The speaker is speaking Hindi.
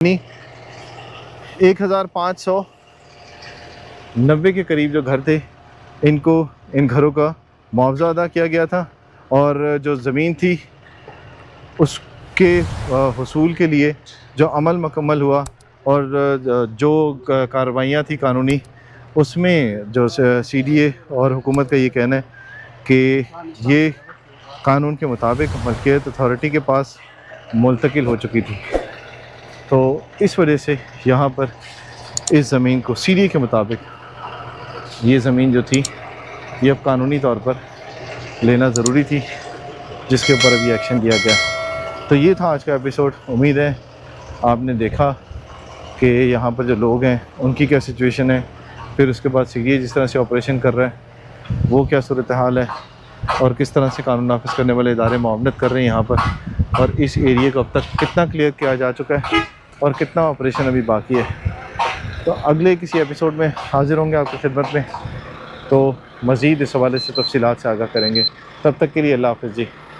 1590 के करीब जो घर थे इनको इन घरों का मुआवजा अदा किया गया था और जो ज़मीन थी उसके हुसूल के लिए जो अमल मुकम्मल हुआ और जो कार्रवाइयाँ थी कानूनी उसमें जो CDA और हुकूमत का ये कहना है कि ये कानून के मुताबिक मलकियत अथॉरिटी के पास मुंतकिल हो चुकी थी। तो इस वजह से यहाँ पर इस ज़मीन को CDA के मुताबिक ये ज़मीन जो थी ये अब कानूनी तौर पर लेना ज़रूरी थी, जिसके ऊपर अभी एक्शन लिया गया। तो ये था आज का एपिसोड। उम्मीद है आपने देखा कि यहाँ पर जो लोग हैं उनकी क्या सिचुएशन है, फिर उसके बाद CDA जिस तरह से ऑपरेशन कर रहा है वो क्या सूरत हाल है और किस तरह से कानून नाफिज करने वाले इदारे मुआवनत कर रहे हैं यहाँ पर, और इस एरिया को अब तक कितना क्लियर किया जा चुका है और कितना ऑपरेशन अभी बाकी है। तो अगले किसी एपिसोड में हाज़िर होंगे आपकी खिदमत में, तो मज़ीद इस हवाले से तफसीलात से आगाह करेंगे। तब तक के लिए अल्लाह हाफ़िज़ जी।